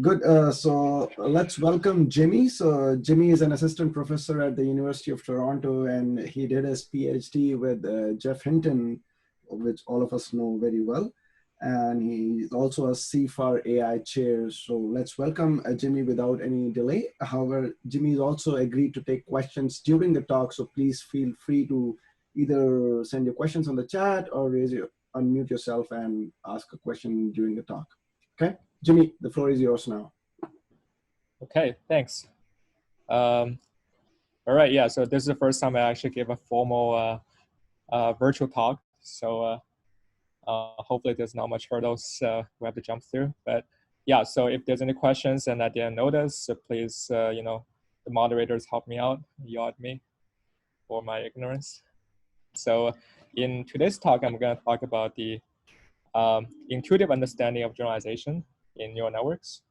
Good. So let's welcome Jimmy. So Jimmy is an assistant professor at the University of Toronto, and he did his PhD with Jeff Hinton, which all of us know very well. And he's also a CFAR AI chair. So let's welcome Jimmy without any delay. However, Jimmy has also agreed to take questions during the talk. So please feel free to either send your questions on the chat or unmute yourself and ask a question during the talk. Okay? Jimmy, the floor is yours now. Okay, thanks. All right, yeah, so this is the first time I actually gave a formal virtual talk. So hopefully there's not much hurdles we have to jump through. But yeah, so if there's any questions and I didn't notice, so please, the moderators help me out, yell at me for my ignorance. So in today's talk, I'm going to talk about the intuitive understanding of generalization in neural networks.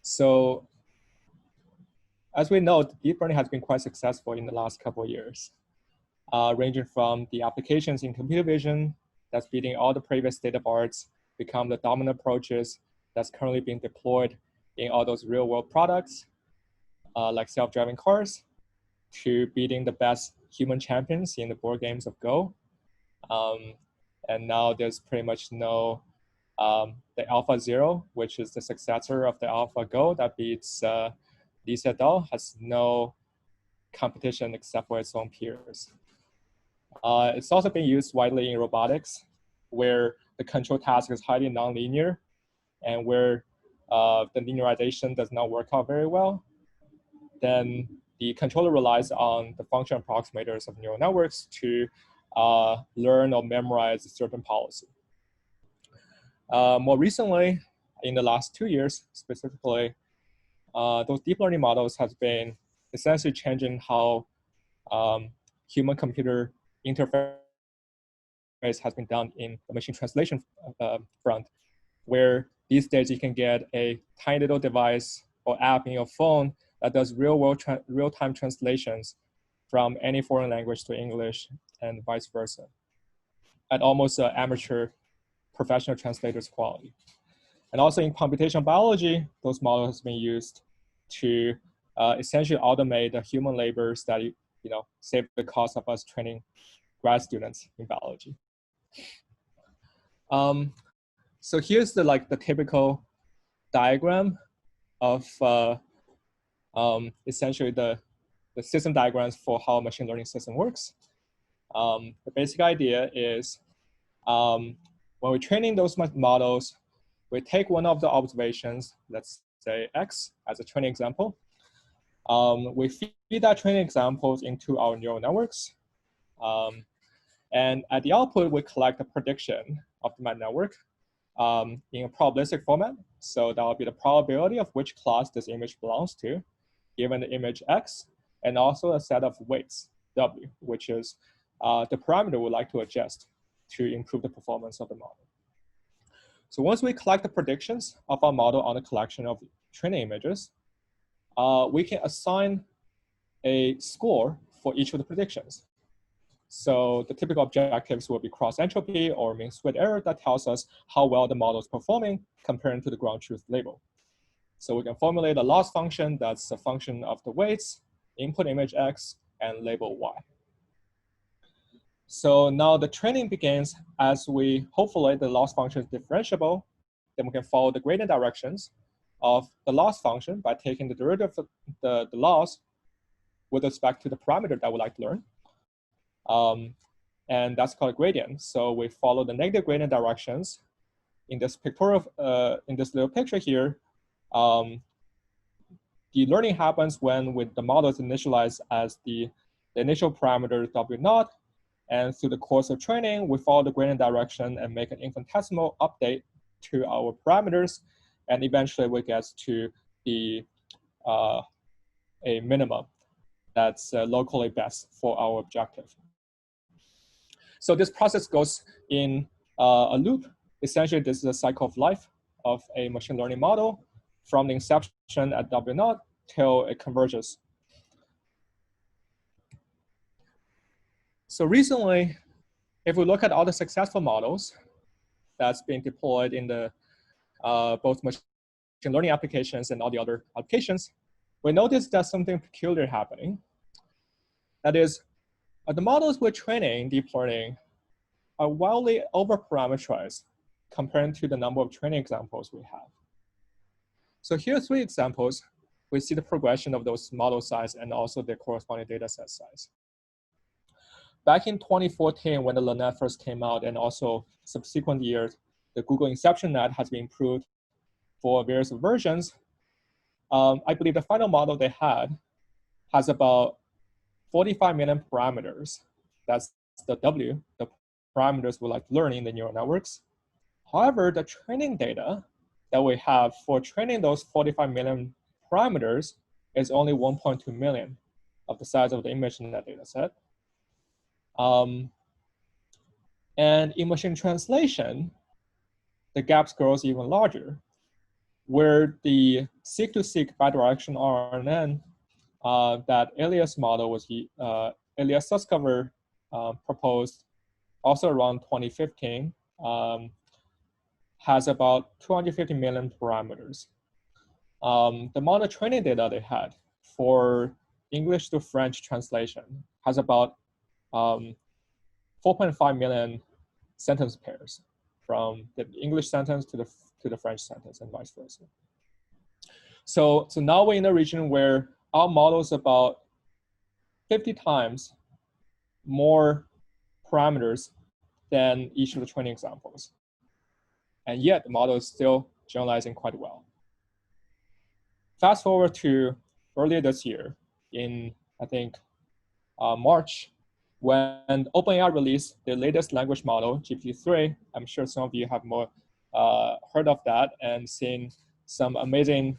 So as we know, deep learning has been quite successful in the last couple of years, ranging from the applications in computer vision that's beating all the previous state of arts, become the dominant approaches that's currently being deployed in all those real world products, like self-driving cars, to beating the best human champions in the board games of Go. And now there's pretty much no, the AlphaZero, which is the successor of the AlphaGo that beats Lisa Dahl, has no competition except for its own peers. It's also been used widely in robotics, where the control task is highly nonlinear and where the linearization does not work out very well. Then the controller relies on the function approximators of neural networks to learn or memorize a certain policy. More recently, in the last 2 years specifically, those deep learning models has been essentially changing how human-computer interface has been done in the machine translation front, where these days you can get a tiny little device or app in your phone that does real-time translations from any foreign language to English and vice versa at almost amateur professional translators quality. And also in computational biology, those models have been used to essentially automate the human labors that save the cost of us training grad students in biology. So here's the typical diagram of essentially the system diagrams for how a machine learning system works. The basic idea is when we're training those models, we take one of the observations, let's say X as a training example. We feed that training examples into our neural networks. And at the output, we collect a prediction of the network in a probabilistic format. So that will be the probability of which class this image belongs to, given the image X, and also a set of weights, W, which is the parameter we'd like to adjust to improve the performance of the model. So once we collect the predictions of our model on a collection of training images, we can assign a score for each of the predictions. So the typical objectives will be cross entropy or mean squared error that tells us how well the model is performing comparing to the ground truth label. So we can formulate a loss function that's a function of the weights, input image X, and label Y. So now the training begins as we hopefully the loss function is differentiable. Then we can follow the gradient directions of the loss function by taking the derivative of the loss with respect to the parameter that we like to learn. And that's called a gradient. So we follow the negative gradient directions. In this pictorial, in this little picture here, the learning happens when the model is initialized as the initial parameter W0. And through the course of training, we follow the gradient direction and make an infinitesimal update to our parameters. And eventually we get to a minimum that's locally best for our objective. So this process goes in a loop. Essentially, this is a cycle of life of a machine learning model from the inception at W0 till it converges. So recently, if we look at all the successful models, that's being deployed in the both machine learning applications and all the other applications, we noticed that something peculiar happening. That is, the models we're training deep learning are wildly overparameterized compared to the number of training examples we have. So here are 3 examples. We see the progression of those model size and also the corresponding data set size. Back in 2014, when the LeNet first came out, and also subsequent years, the Google Inception Net has been improved for various versions. I believe the final model they had has about 45 million parameters. That's the W, the parameters we like to learn in the neural networks. However, the training data that we have for training those 45 million parameters is only 1.2 million of the size of the image in that data set. And in machine translation, the gaps grows even larger, where the seek-to-seek bidirectional RNN that Elias model was, Elias Suscover proposed also around 2015, has about 250 million parameters. The amount of training data they had for English to French translation has about 4.5 million sentence pairs from the English sentence to the French sentence and vice versa. So now we're in a region where our model is about 50 times more parameters than each of the training examples. And yet the model is still generalizing quite well. Fast forward to earlier this year in, I think, March, when OpenAI released the latest language model, GPT-3. I'm sure some of you have more heard of that and seen some amazing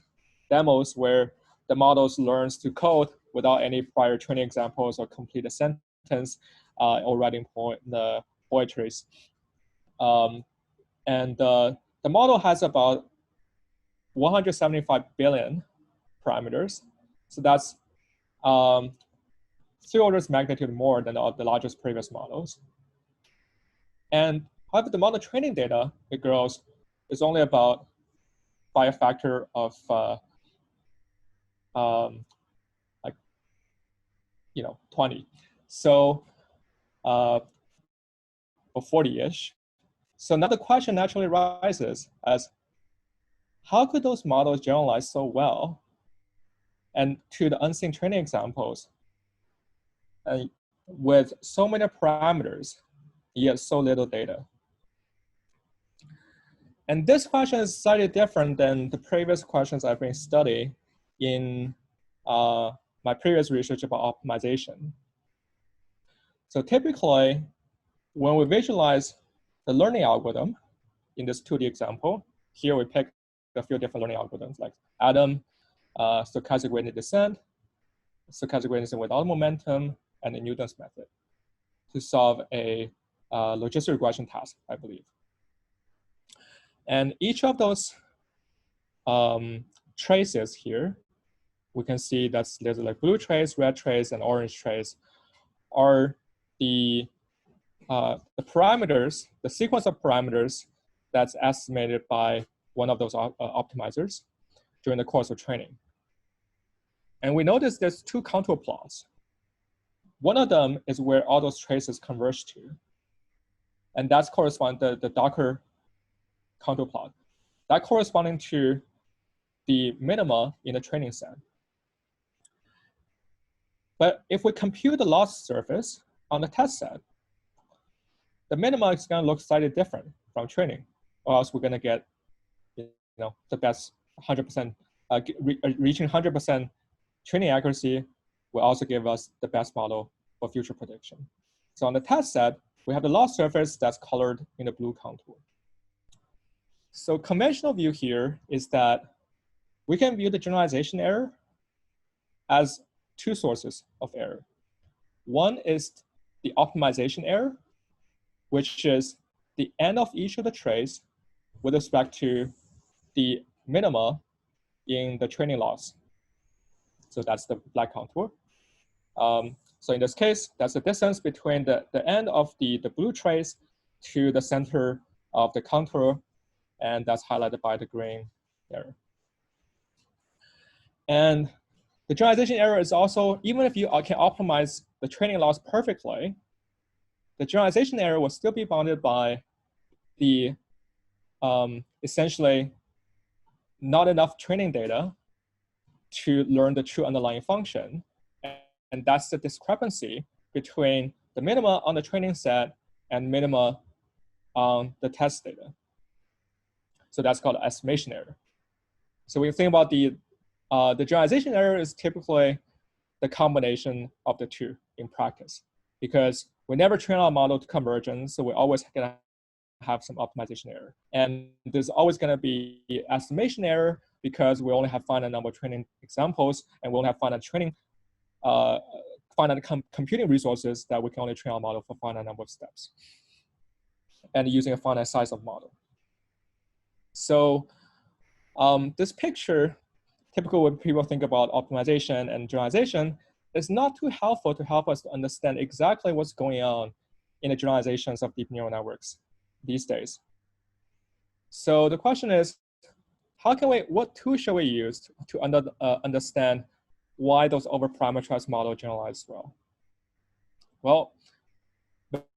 demos where the models learns to code without any prior training examples or complete a sentence or writing the poetries. And the model has about 175 billion parameters. So that's 3 orders magnitude more than the largest previous models. And however, the model training data, it grows, is only about by a factor of like 20. So or 40-ish. So now the question naturally rises as, how could those models generalize so well and to the unseen training examples with so many parameters, yet so little data? And this question is slightly different than the previous questions I've been studying in my previous research about optimization. So typically, when we visualize the learning algorithm in this 2D example, here we pick a few different learning algorithms like Adam, stochastic gradient descent, stochastic gradient descent without momentum, and the Newton's method to solve a logistic regression task, I believe. And each of those traces here, we can see that's there's like blue trace, red trace, and orange trace are the parameters, the sequence of parameters that's estimated by one of those optimizers during the course of training. And we notice there's 2 contour plots. One of them is where all those traces converge to. And that's corresponding to the darker contour plot. That corresponding to the minima in the training set. But if we compute the loss surface on the test set, the minima is going to look slightly different from training, or else we're going to get the best 100%, reaching 100% training accuracy will also give us the best model for future prediction. So on the test set, we have the loss surface that's colored in the blue contour. So conventional view here is that we can view the generalization error as 2 sources of error. One is the optimization error, which is the end of each of the trace with respect to the minima in the training loss. So that's the black contour. So in this case, that's the distance between the end of the blue trace to the center of the contour, and that's highlighted by the green error. And the generalization error is also, even if you can optimize the training loss perfectly, the generalization error will still be bounded by the essentially not enough training data to learn the true underlying function. And that's the discrepancy between the minima on the training set and minima on the test data. So that's called estimation error. So when you think about the generalization error is typically the combination of the two in practice, because we never train our model to convergence, so we're always gonna have some optimization error. And there's always gonna be estimation error because we only have finite number of training examples, and we only have finite training, finite computing resources that we can only train our model for finite number of steps, and using a finite size of model. So this picture, typically when people think about optimization and generalization, is not too helpful to help us to understand exactly what's going on in the generalizations of deep neural networks these days. So the question is, what tool should we use to understand why those overparameterized models generalize well? Well,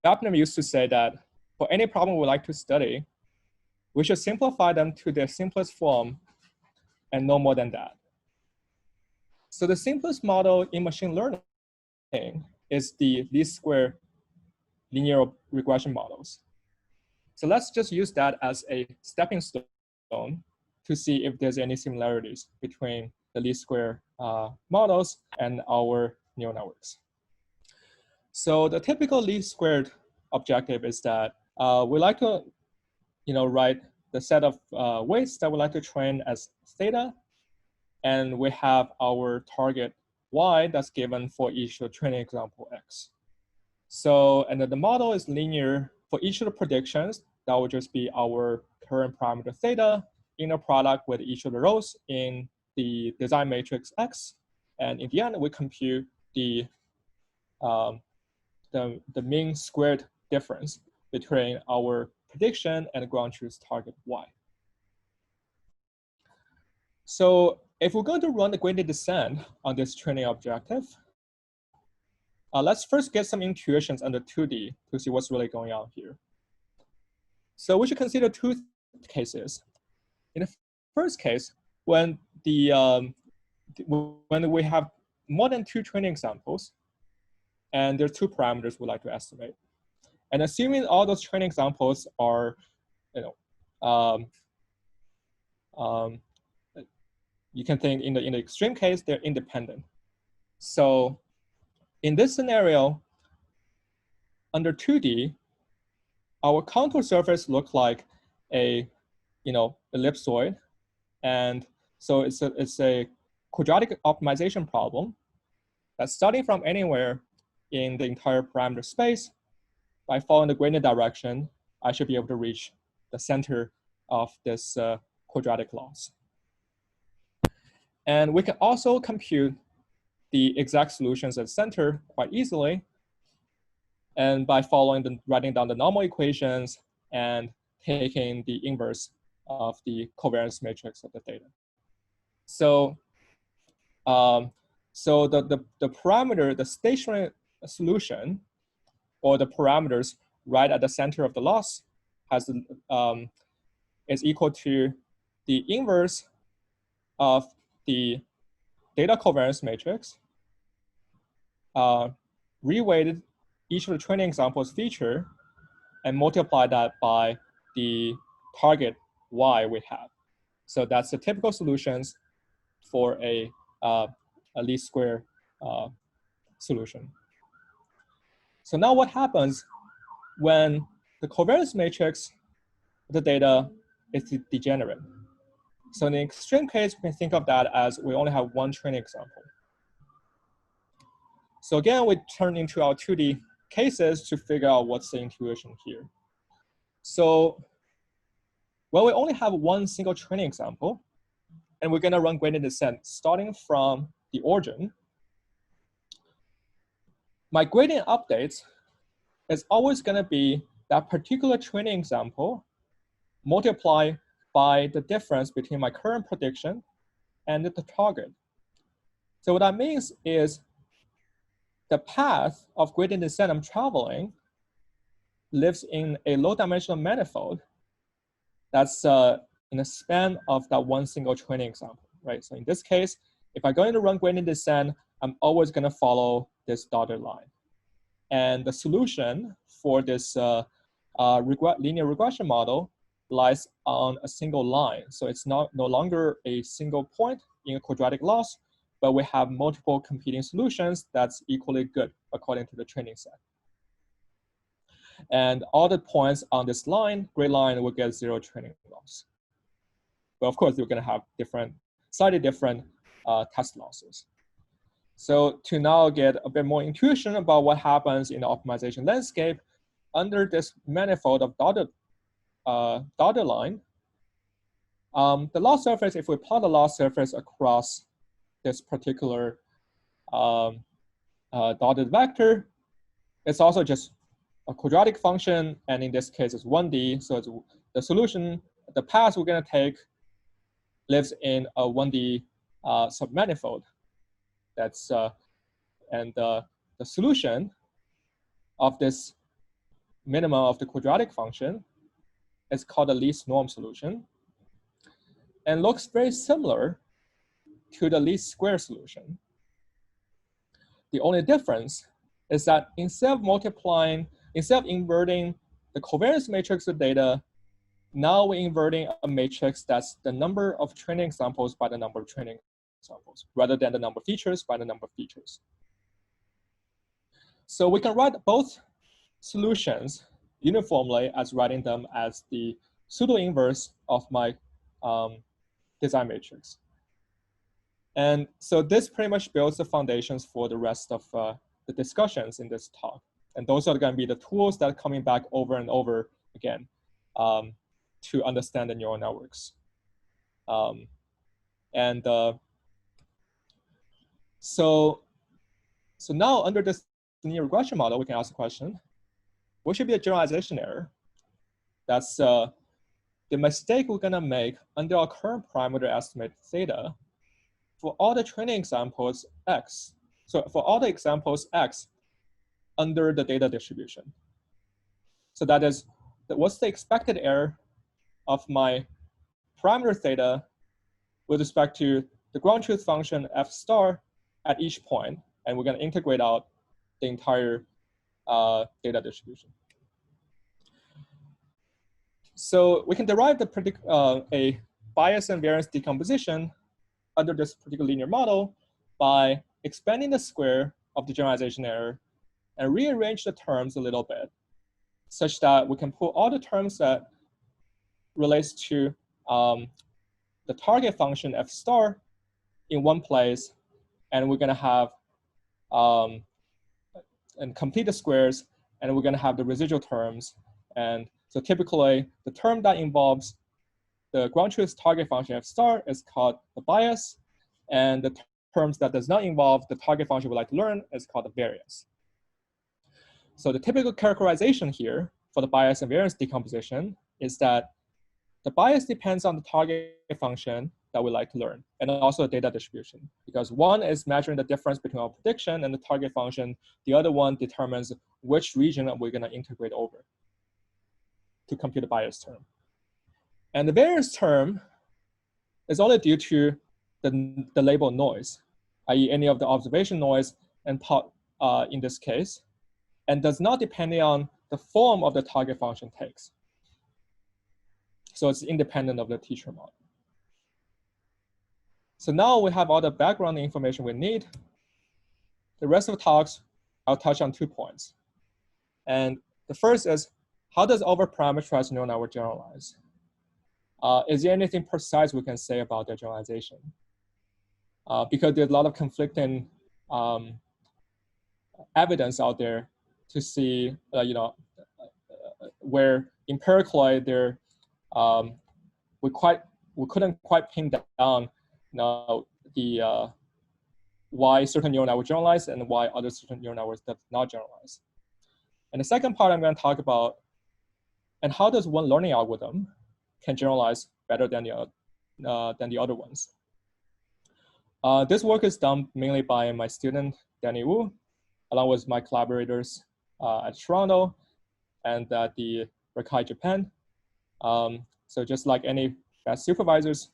Wapner used to say that for any problem we like to study, we should simplify them to their simplest form and no more than that. So the simplest model in machine learning is the least square linear regression models. So let's just use that as a stepping stone to see if there's any similarities between the least square models and our neural networks. So the typical least squared objective is that we like to write the set of weights that we like to train as theta, and we have our target y that's given for each of the training example x. So, and then the model is linear for each of the predictions. That would just be our current parameter theta, inner product with each of the rows in the design matrix X. And in the end, we compute the mean squared difference between our prediction and ground truth target Y. So if we're going to run the gradient descent on this training objective, let's first get some intuitions under 2D to see what's really going on here. So we should consider two cases. In the first case, when we have more than 2 training examples, and there are 2 parameters we'd like to estimate, and assuming all those training examples are, you can think in the extreme case they're independent. So in this scenario, under 2D, our contour surface looks like a ellipsoid, and so it's a quadratic optimization problem that's starting from anywhere in the entire parameter space. By following the gradient direction, I should be able to reach the center of this quadratic loss. And we can also compute the exact solutions at center quite easily, and by writing down the normal equations and taking the inverse of the covariance matrix of the data. So, the parameter, the stationary solution, or the parameters right at the center of the loss is equal to the inverse of the data covariance matrix, reweighted each of the training examples feature, and multiply that by the target y we have. So that's the typical solutions for a least square solution. So now what happens when the covariance matrix of the data is degenerate? So in the extreme case, we can think of that as we only have 1 training example. So again, we turn into our 2D cases to figure out what's the intuition here. So when we only have 1 single training example, and we're gonna run gradient descent starting from the origin, my gradient updates is always gonna be that particular training example multiply by the difference between my current prediction and the target. So what that means is the path of gradient descent I'm traveling lives in a low-dimensional manifold that's in a span of that one single training example, right? So in this case, if I'm going to run gradient descent, I'm always going to follow this dotted line. And the solution for this linear regression model lies on a single line. So it's no longer a single point in a quadratic loss, but we have multiple competing solutions that's equally good according to the training set. And all the points on this line, gray line, will get 0 training loss. But of course, you're going to have slightly different test losses. So to now get a bit more intuition about what happens in the optimization landscape, under this manifold of dotted line, the loss surface, if we plot the loss surface across this particular dotted vector, it's also just a quadratic function, and in this case, it's 1D. So it's the solution, the path we're going to take lives in a 1D submanifold. That's and the solution of this minimum of the quadratic function is called the least norm solution, and looks very similar to the least square solution. The only difference is that instead of inverting the covariance matrix of data, now we're inverting a matrix that's the number of training examples by the number of training examples, rather than the number of features by the number of features. So we can write both solutions uniformly as writing them as the pseudo-inverse of my design matrix. And so this pretty much builds the foundations for the rest of the discussions in this talk. And those are going to be the tools that are coming back over and over again to understand the neural networks. So now under this linear regression model, we can ask the question, what should be a generalization error? That's the mistake we're going to make under our current parameter estimate theta for all the training examples x. So for all the examples x under the data distribution. So that is, what's the expected error of my parameter theta with respect to the ground truth function f star at each point, and we're going to integrate out the entire data distribution. So we can derive a bias and variance decomposition under this particular linear model by expanding the square of the generalization error and rearrange the terms a little bit, such that we can put all the terms that relates to the target function f star in one place, and we're going to have and complete the squares, and we're going to have the residual terms. And so typically, the term that involves the ground truth target function f star is called the bias, and the terms that does not involve the target function we like to learn is called the variance. So the typical characterization here for the bias and variance decomposition is that the bias depends on the target function that we like to learn, and also the data distribution, because one is measuring the difference between our prediction and the target function. The other one determines which region we're going to integrate over to compute the bias term. And the variance term is only due to the label noise, i.e. any of the observation noise and in this case, and does not depend on the form of the target function takes. So it's independent of the teacher model. So now we have all the background information we need. The rest of the talks, I'll touch on 2 points. And the first is, how does overparameterized neural network generalize? Is there anything precise we can say about their generalization? Because there's a lot of conflicting evidence out there to see, where empirically we couldn't quite pin down, why certain neural networks generalize and why other certain neural networks do not generalize. And the second part I'm going to talk about, and how does one learning algorithm can generalize better than the other ones. This work is done mainly by my student, Danny Wu, along with my collaborators at Toronto and at the Berkeley, Japan. So just like any best supervisors,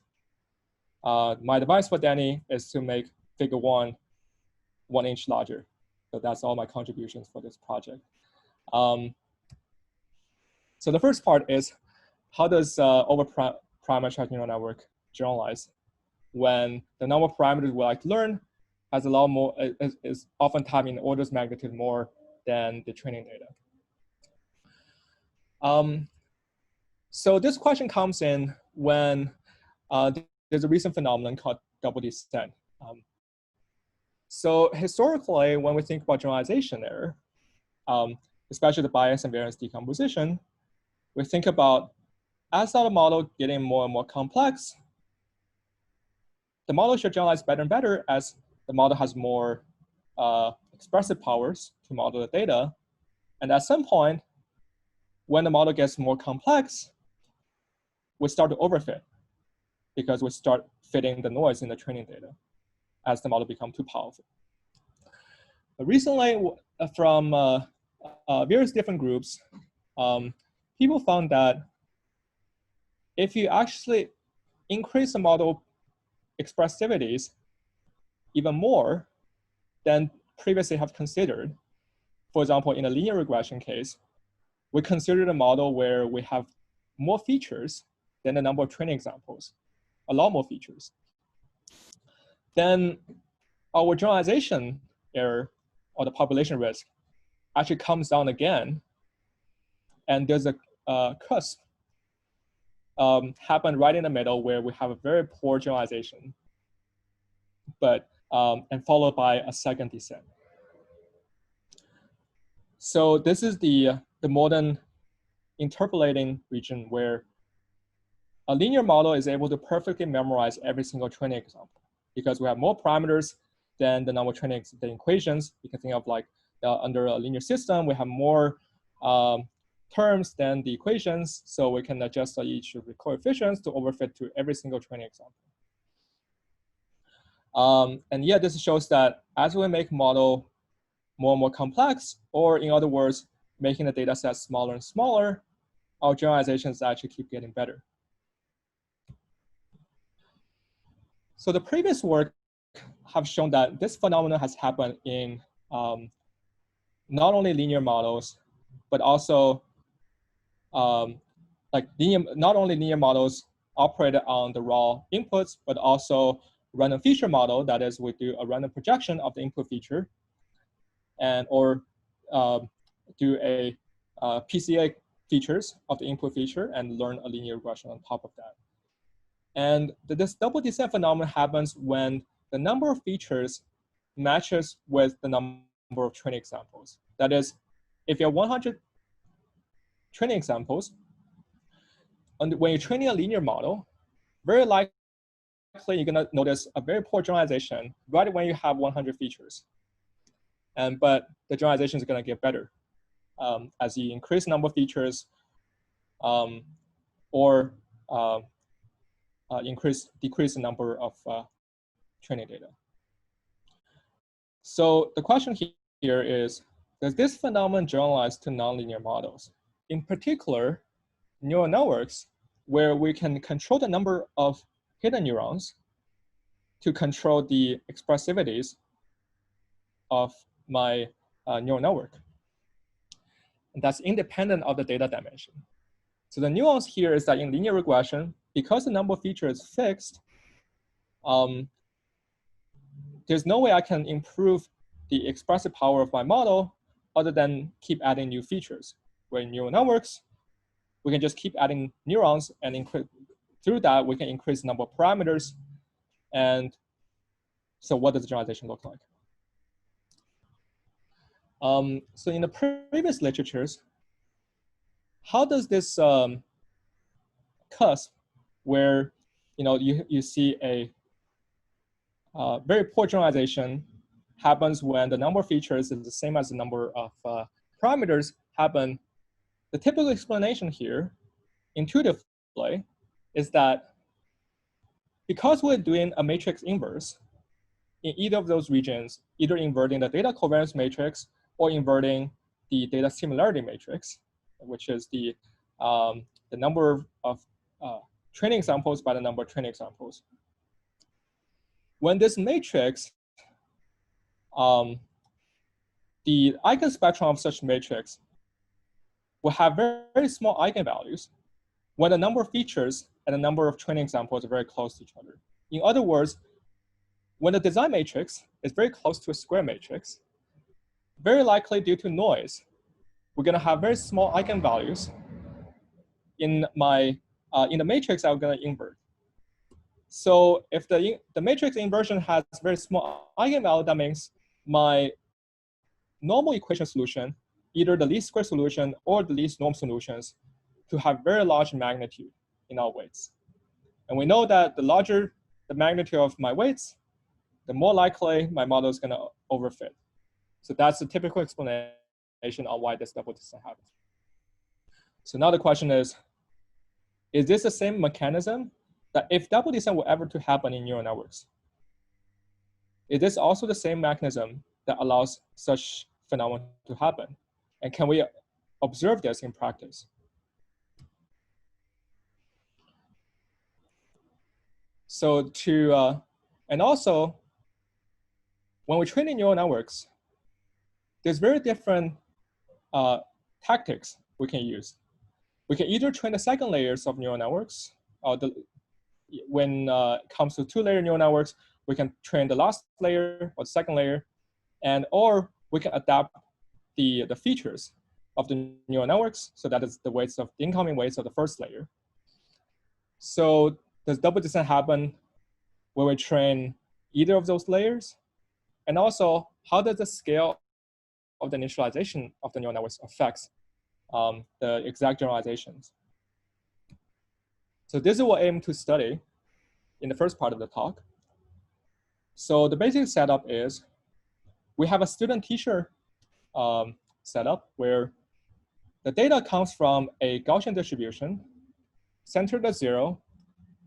my advice for Danny is to make figure 1 1-inch larger. So that's all my contributions for this project. So the first part is, how does overparameterized neural network generalize when the number of parameters we like to learn has a lot more, is oftentimes in orders of magnitude more than the training data. So this question comes in when there's a recent phenomenon called double descent. So historically, when we think about generalization error, especially the bias and variance decomposition, we think about as the model getting more and more complex, the model should generalize better and better as the model has more expressive powers to model the data. And at some point, when the model gets more complex, we start to overfit because we start fitting the noise in the training data as the model becomes too powerful. But recently, from various different groups, people found that if you actually increase the model expressivities even more than previously have considered, for example, in a linear regression case, we considered a model where we have more features than the number of training examples, a lot more features. Then our generalization error or the population risk actually comes down again, and there's a cusp happen right in the middle where we have a very poor generalization, but and followed by a second descent. So this is the modern interpolating region where a linear model is able to perfectly memorize every single training example because we have more parameters than the number of training the equations. You can think of like under a linear system, we have more terms than the equations, so we can adjust each of the coefficients to overfit to every single training example. And yeah, this shows that as we make model more and more complex, or in other words, making the data set smaller and smaller, our generalizations actually keep getting better. So the previous work have shown that this phenomenon has happened in not only linear models, but also not only linear models operated on the raw inputs, but also random feature model. That is, we do a random projection of the input feature, and or do a PCA features of the input feature and learn a linear regression on top of that. And this double descent phenomenon happens when the number of features matches with the number of training examples. That is, if you have 100 training examples, and when you're training a linear model, very likely you're gonna notice a very poor generalization right when you have 100 features. But the generalization is gonna get better as you increase the number of features or decrease the number of training data. So the question here is, does this phenomenon generalize to nonlinear models? In particular, neural networks, where we can control the number of hidden neurons to control the expressivities of my neural network. And that's independent of the data dimension. So the nuance here is that in linear regression, because the number of features is fixed, there's no way I can improve the expressive power of my model other than keep adding new features. Where in neural networks, we can just keep adding neurons, and through that, we can increase the number of parameters. And so what does the generalization look like? So in the previous literatures, how does this cusp where you see a very poor generalization happens when the number of features is the same as the number of parameters happen? The typical explanation here, intuitively, is that because we're doing a matrix inverse in either of those regions, either inverting the data covariance matrix or inverting the data similarity matrix, which is the number of training examples by the number of training examples. When this matrix, the eigenspectrum of such matrix will have very, very small eigenvalues when the number of features and the number of training examples are very close to each other. In other words, when the design matrix is very close to a square matrix, very likely due to noise, we're going to have very small eigenvalues in the matrix I'm going to invert. So if the matrix inversion has very small eigenvalue, that means my normal equation solution, either the least square solution or the least norm solutions, to have very large magnitude in our weights. And we know that the larger the magnitude of my weights, the more likely my model is going to overfit. So that's the typical explanation on why this double descent happens. So now the question is this the same mechanism that if double descent were ever to happen in neural networks? Is this also the same mechanism that allows such phenomena to happen? And can we observe this in practice? So and also, when we train in neural networks, there's very different tactics we can use. We can either train the second layers of neural networks, or when it comes to two-layer neural networks, we can train the last layer or the second layer, or we can adapt the features of the neural networks, so that is the weights of the incoming weights of the first layer. So does double descent happen when we train either of those layers? And also, how does the scale of the initialization of the neural networks affects the exact generalizations? So this is what I aim to study in the first part of the talk. So the basic setup is we have a student-teacher setup where the data comes from a Gaussian distribution centered at 0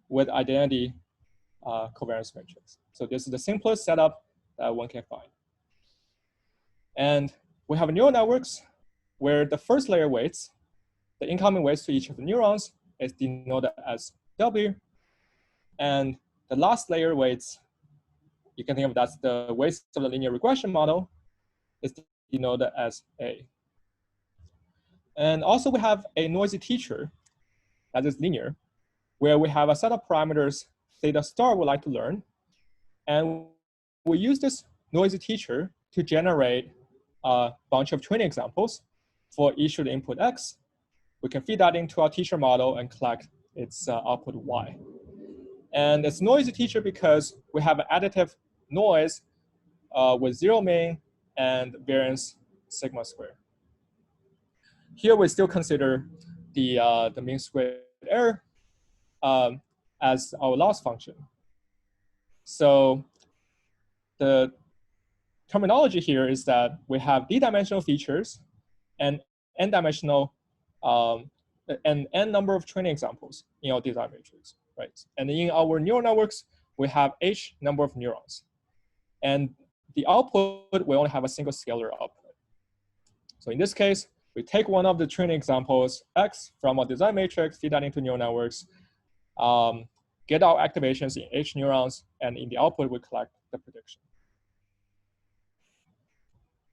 with identity covariance matrix. So this is the simplest setup that one can find. And we have neural networks where the first layer weights, the incoming weights to each of the neurons, is denoted as W. And the last layer weights, you can think of that's the weights of the linear regression model, is denoted as A. And also we have a noisy teacher that is linear, where we have a set of parameters theta star would like to learn. And we use this noisy teacher to generate a bunch of training examples for each of the input X. We can feed that into our teacher model and collect its output Y. And it's noisy teacher because we have an additive noise with 0 mean and variance sigma square. Here we still consider the mean squared error as our loss function. So the terminology here is that we have d-dimensional features and n-dimensional and n number of training examples in our design matrix, right? And in our neural networks, we have h number of neurons. And the output, we only have a single scalar output. So in this case, we take one of the training examples, x, from our design matrix, feed that into neural networks, get our activations in h neurons, and in the output, we collect the prediction.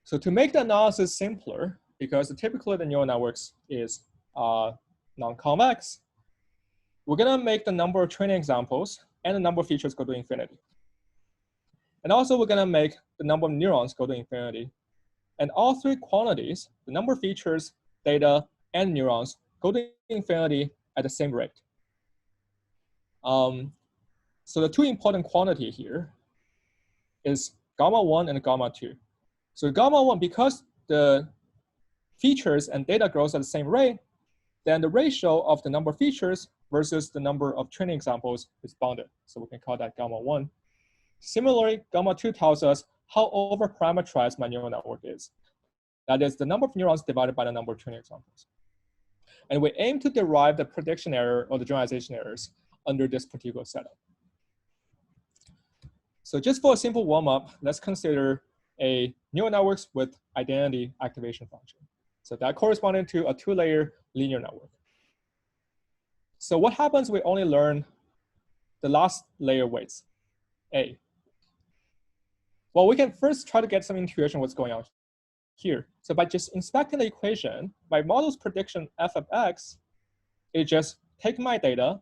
So to make the analysis simpler, because typically the neural networks is non-convex, we're gonna make the number of training examples and the number of features go to infinity. And also we're gonna make the number of neurons go to infinity. And all three quantities, the number of features, data, and neurons, go to infinity at the same rate. So the two important quantity here is gamma 1 and gamma 2. So gamma 1, because the features and data grows at the same rate, then the ratio of the number of features versus the number of training examples is bounded. So we can call that gamma 1. Similarly, gamma 2 tells us how overparameterized my neural network is. That is the number of neurons divided by the number of training examples. And we aim to derive the prediction error or the generalization errors under this particular setup. So just for a simple warm-up, let's consider a neural networks with identity activation function. So that corresponding to a 2-layer linear network. So what happens we only learn the last layer weights, A? Well, we can first try to get some intuition what's going on here. So by just inspecting the equation, my model's prediction f of x, it just take my data,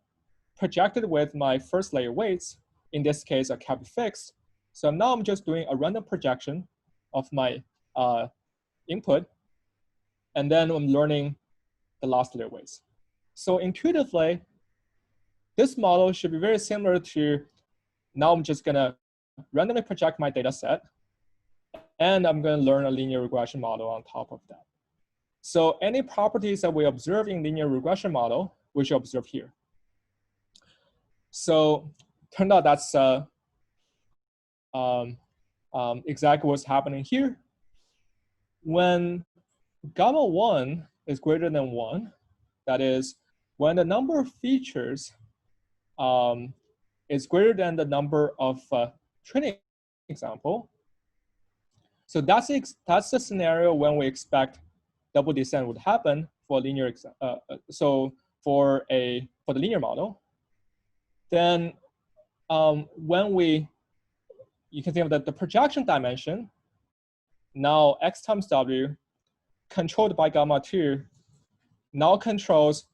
projected with my first layer weights, in this case, a cap fixed. So now I'm just doing a random projection of my input, and then I'm learning the last layer weights. So intuitively, this model should be very similar to, now I'm just gonna randomly project my data set, and I'm gonna learn a linear regression model on top of that. So any properties that we observe in linear regression model, we should observe here. So turned out that's exactly what's happening here. When gamma 1 is greater than 1, that is, when the number of features is greater than the number of training example, so that's the scenario when we expect double descent would happen for linear for the linear model. Then you can think of the projection dimension, now x times w, controlled by gamma 2, now controls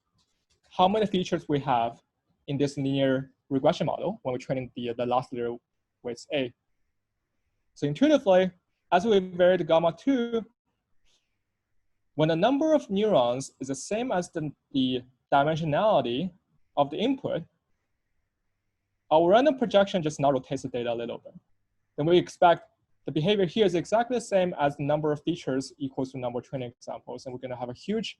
how many features we have in this linear regression model when we're training the last layer weights A. So intuitively, as we vary the gamma 2, when the number of neurons is the same as the dimensionality of the input, our random projection just now rotates the data a little bit. Then we expect the behavior here is exactly the same as the number of features equals to number of training examples, and we're gonna have a huge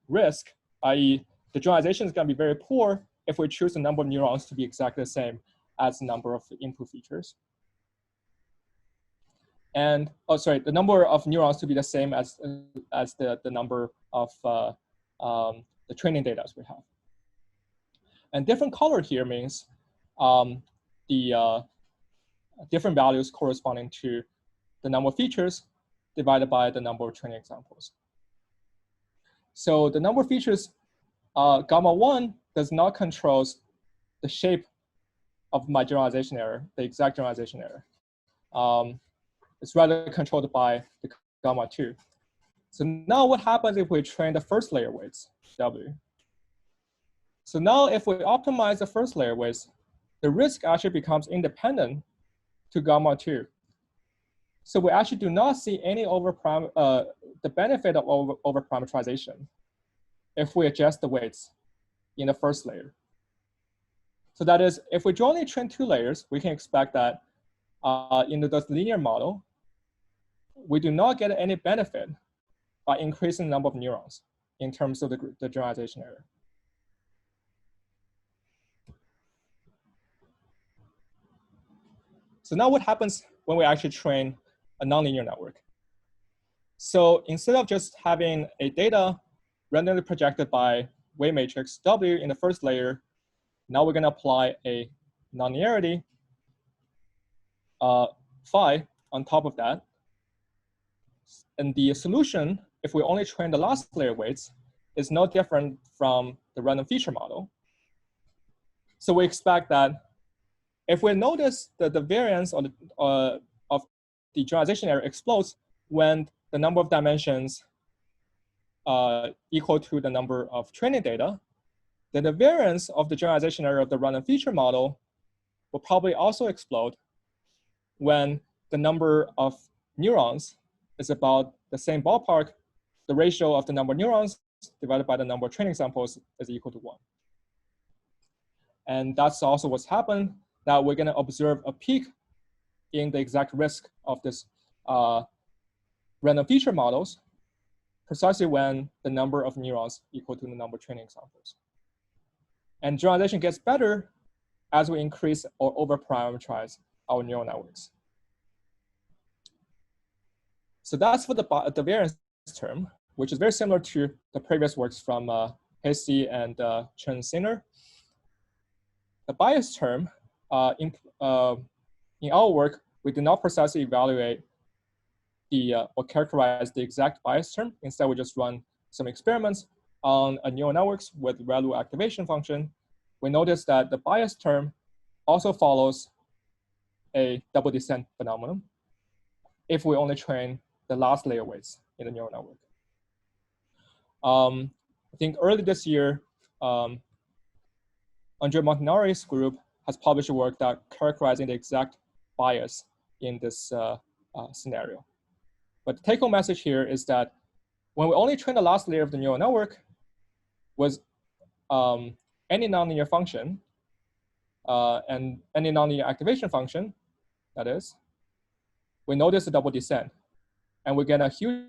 risk, i.e. the generalization is gonna be very poor if we choose the number of neurons to be exactly the same as the number of input features. And, the number of neurons to be the same as the number of the training data we have. And different color here means the different values corresponding to the number of features divided by the number of training examples. So the number of features, gamma 1 does not control the shape of my generalization error, the exact generalization error. It's rather controlled by the gamma 2. So now what happens if we train the first layer weights, W? So now if we optimize the first layer weights, the risk actually becomes independent to gamma 2. So we actually do not see any the benefit of overparameterization if we adjust the weights in the first layer. So that is, if we only train 2 layers, we can expect that in the linear model, we do not get any benefit by increasing the number of neurons in terms of the generalization error. So now what happens when we actually train a nonlinear network? So instead of just having a data randomly projected by weight matrix W in the first layer, now we're gonna apply a nonlinearity phi on top of that. And the solution, if we only train the last layer weights, is no different from the random feature model. So we expect that if we notice that the variance of the generalization error explodes when the number of dimensions equal to the number of training data, then the variance of the generalization error of the random feature model will probably also explode when the number of neurons is about the same ballpark. The ratio of the number of neurons divided by the number of training samples is equal to 1. And that's also what's happened, that we're gonna observe a peak in the exact risk of this random feature models precisely when the number of neurons equal to the number of training samples. And generalization gets better as we increase or overparameterize our neural networks. So that's for the variance term, which is very similar to the previous works from Hasty and Chen Singer. the bias term, in our work, we did not precisely evaluate or characterize the exact bias term. Instead, we just run some experiments on neural networks with ReLU activation function. We noticed that the bias term also follows a double descent phenomenon if we only train the last layer weights in the neural network. I think early this year, Andre Montanari's group has published a work that characterizing the exact bias in this scenario. But the take-home message here is that when we only train the last layer of the neural network with any nonlinear function and any nonlinear activation function, that is, we notice a double descent, and we get a huge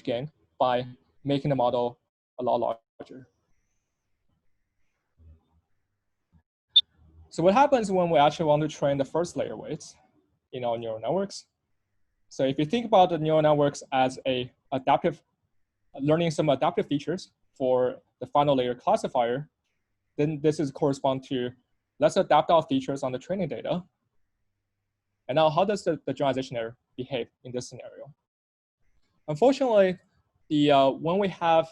gain by making the model a lot larger. So what happens when we actually want to train the first layer weights in our neural networks? So if you think about the neural networks as learning some adaptive features for the final layer classifier, then this is correspond to, let's adapt our features on the training data. And now how does the generalization error behave in this scenario? Unfortunately, when we have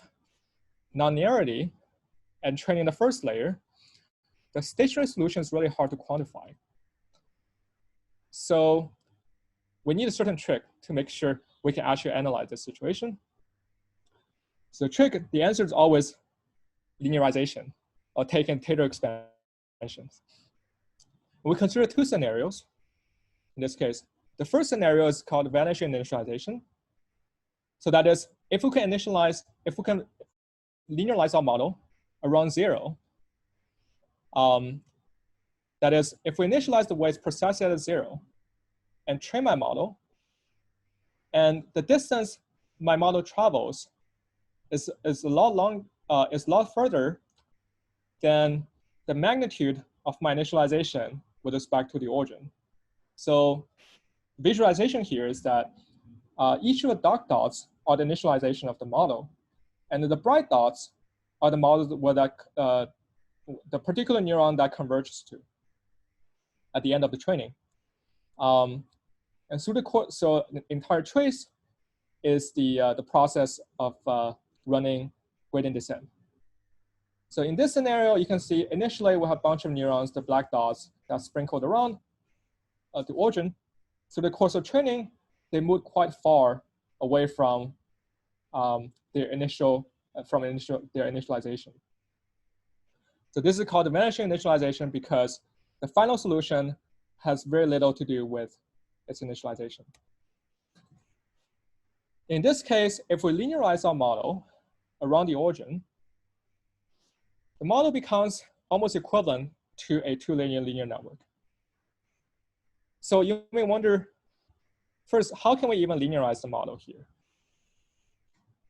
nonlinearity and training the first layer, the stationary solution is really hard to quantify. So we need a certain trick to make sure we can actually analyze this situation. So the answer is always linearization, or taking Taylor expansions. We consider two scenarios in this case. The first scenario is called vanishing initialization. So that is, if we can linearize our model around 0, that is, if we initialize the weights precisely at 0 and train my model, and the distance my model travels is a lot further than the magnitude of my initialization with respect to the origin. So visualization here is that each of the dark dots are the initialization of the model, and the bright dots are the models where the particular neuron that converges to at the end of the training. And through so the entire trace is the process of running gradient descent. So in this scenario, you can see initially we have a bunch of neurons, the black dots that sprinkled around the origin. Through the course of training, they moved quite far away from their initialization. So this is called the vanishing initialization because the final solution has very little to do with its initialization. In this case, if we linearize our model around the origin, the model becomes almost equivalent to a two-linear network. So you may wonder, first, how can we even linearize the model here?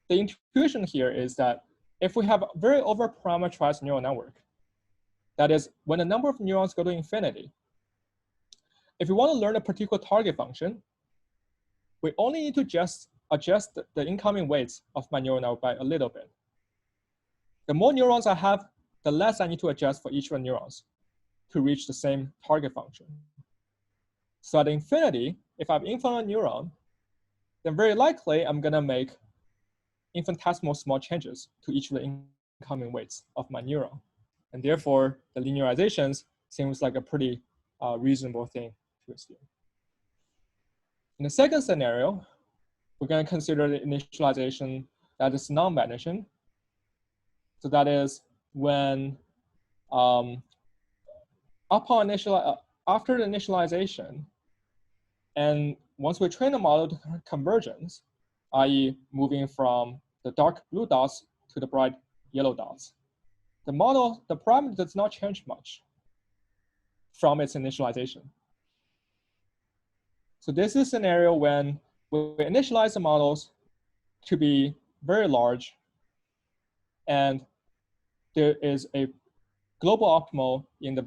The intuition here is that if we have a very overparameterized neural network, that is, when the number of neurons go to infinity, if we want to learn a particular target function, we only need to just adjust the incoming weights of my neural network by a little bit. The more neurons I have, the less I need to adjust for each of the neurons to reach the same target function. So at infinity, if I have infinite neuron, then very likely I'm going to make infinitesimal small changes to each of the incoming weights of my neuron. And therefore, the linearizations seems like a pretty reasonable thing to assume. In the second scenario, we're going to consider the initialization that is non-vanishing. So that is when after the initialization, and once we train the model to convergence, i.e. moving from the dark blue dots to the bright yellow dots, the parameter does not change much from its initialization. So this is a scenario when we initialize the models to be very large, and there is a global optimal in the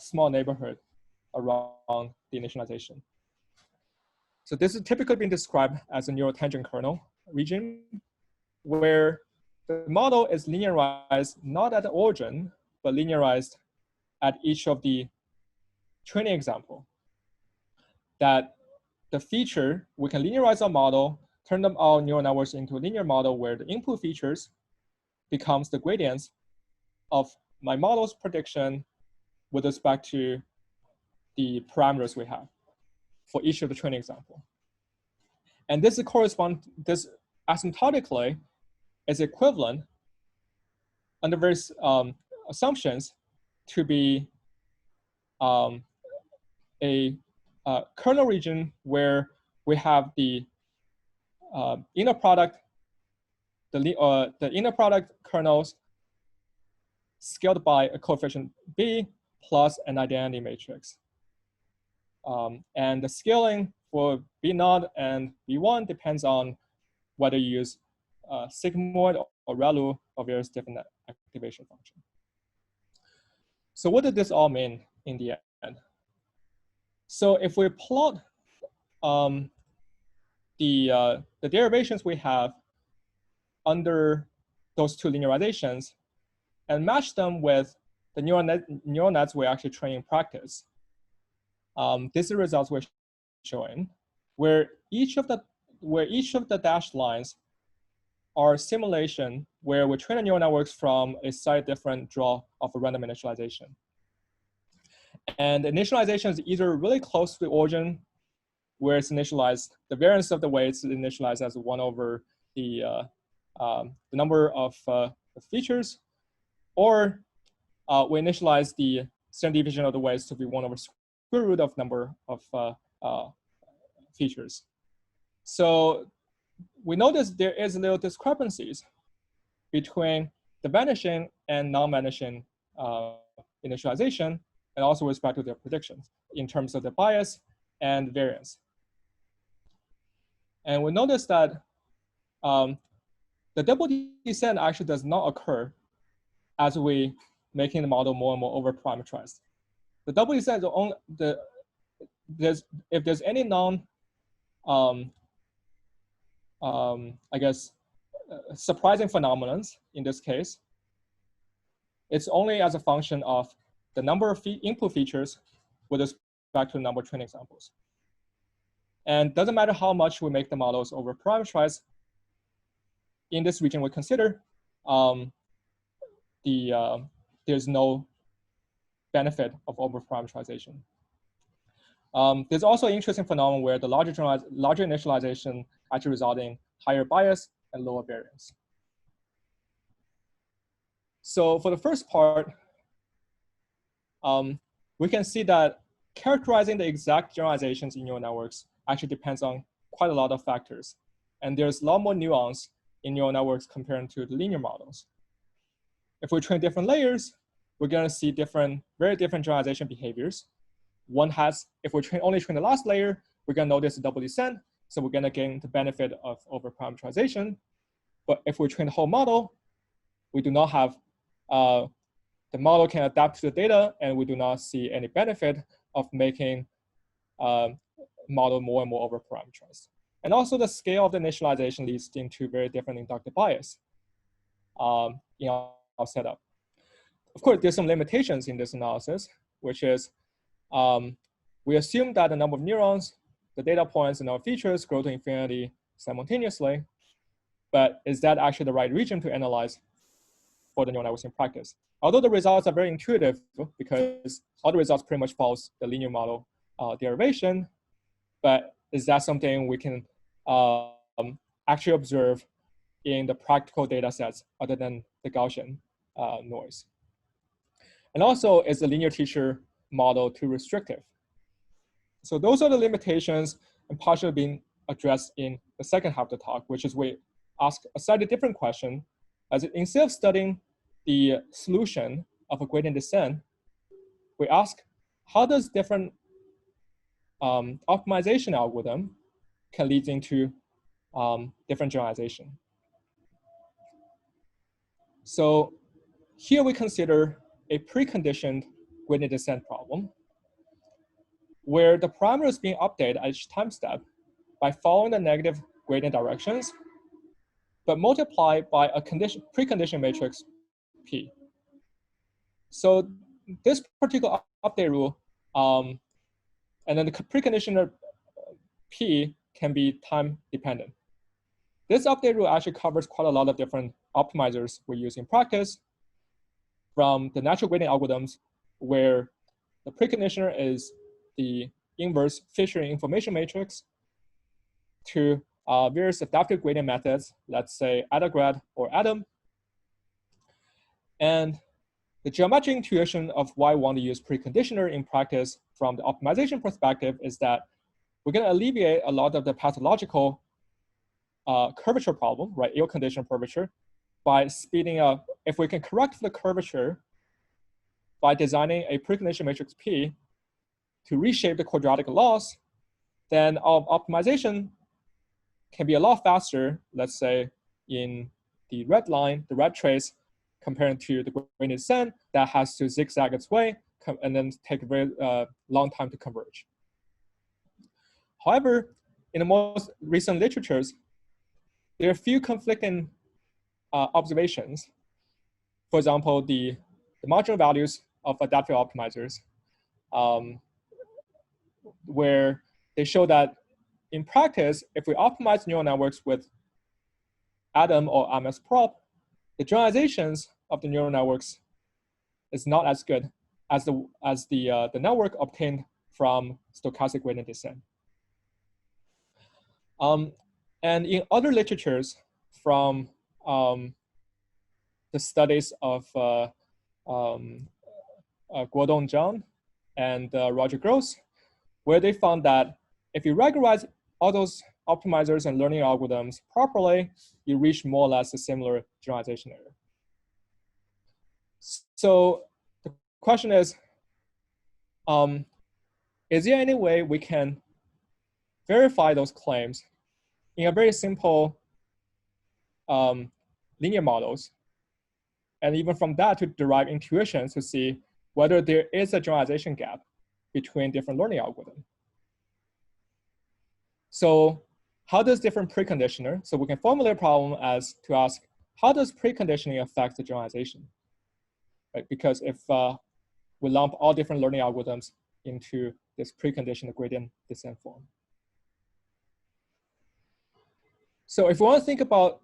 small neighborhood around the initialization. So this is typically being described as a neural tangent kernel region, where the model is linearized not at the origin, but linearized at each of the training example, that the feature, we can linearize our model, turn our neural networks into a linear model where the input features becomes the gradients of my model's prediction with respect to the parameters we have for each of the training example. And this asymptotically is equivalent under various assumptions to be a kernel region where we have the inner product, the inner product kernels scaled by a coefficient B plus an identity matrix. And the scaling for B0 and B1 depends on whether you use sigmoid or ReLU or various different activation functions. So what did this all mean in the end? So if we plot the derivations we have under those two linearizations and match them with the neural nets we actually train in practice, this is the results we're showing, where each of the dashed lines are simulation where we train the neural networks from a slightly different draw of a random initialization. And initialization is either really close to the origin, where it's initialized, the variance of the weights is initialized as 1 over the number of features, or we initialize the standard deviation of the weights to be 1 over square root of number of features. So we notice there is little discrepancies between the vanishing and non-vanishing initialization, and also with respect to their predictions in terms of the bias and variance. And we notice that the double descent actually does not occur as we making the model more and more overparameterized. The double descent is only if there's any I guess surprising phenomenons in this case, it's only as a function of the number of input features with respect to the number of training examples. And doesn't matter how much we make the models overparameterized, in this region we consider, there's no benefit of overparameterization. There's also an interesting phenomenon where the larger initialization actually results in higher bias and lower variance. So for the first part, we can see that characterizing the exact generalizations in neural networks actually depends on quite a lot of factors. And there's a lot more nuance in neural networks compared to the linear models. If we train different layers, we're going to see very different generalization behaviors. One has, if we only train the last layer, we're going to notice a double descent. So we're going to gain the benefit of overparameterization. But if we train the whole model, we do not have, the model can adapt to the data, and we do not see any benefit of making model more and more overparameterized. And also the scale of the initialization leads into very different inductive bias in our setup. Of course, there's some limitations in this analysis, which is we assume that the number of neurons, the data points, and our features grow to infinity simultaneously. But is that actually the right region to analyze for the neural networks in practice? Although the results are very intuitive because all the results pretty much follows the linear model derivation, but is that something we can actually observe in the practical data sets other than the Gaussian noise? And also, is the linear teacher model too restrictive? So those are the limitations and partially being addressed in the second half of the talk, which is we ask a slightly different question. As instead of studying the solution of a gradient descent, we ask, how does different optimization algorithm can lead into different generalization? So here we consider a preconditioned gradient descent problem where the parameter is being updated at each time step by following the negative gradient directions, but multiplied by a precondition matrix P. So this particular update rule, and then the preconditioner P can be time dependent. This update rule actually covers quite a lot of different optimizers we use in practice, from the natural gradient algorithms, where the preconditioner is the inverse Fisher information matrix, to various adaptive gradient methods, let's say AdaGrad or Adam. And the geometric intuition of why we want to use preconditioner in practice from the optimization perspective is that we're going to alleviate a lot of the pathological curvature problem, right, ill condition curvature, by speeding up. If we can correct the curvature by designing a precondition matrix P to reshape the quadratic laws, then our optimization can be a lot faster, let's say in the red line, the red trace, compared to the gradient descent that has to zigzag its way and then take a very long time to converge. However, in the most recent literatures, there are a few conflicting observations. For example, the marginal values of adaptive optimizers, where they show that in practice, if we optimize neural networks with Adam or MS prop, the generalizations of the neural networks is not as good as the network obtained from stochastic gradient descent. And in other literatures from the studies of Guodong Zhang and Roger Gross, where they found that if you regularize all those optimizers and learning algorithms properly, you reach more or less a similar generalization error. So the question is there any way we can verify those claims in a very simple linear models, and even from that to derive intuitions to see whether there is a generalization gap between different learning algorithms? So how does different preconditioner, so we can formulate a problem as to ask, how does preconditioning affect the generalization? Right? Because if we lump all different learning algorithms into this preconditioned gradient descent form. So if we want to think about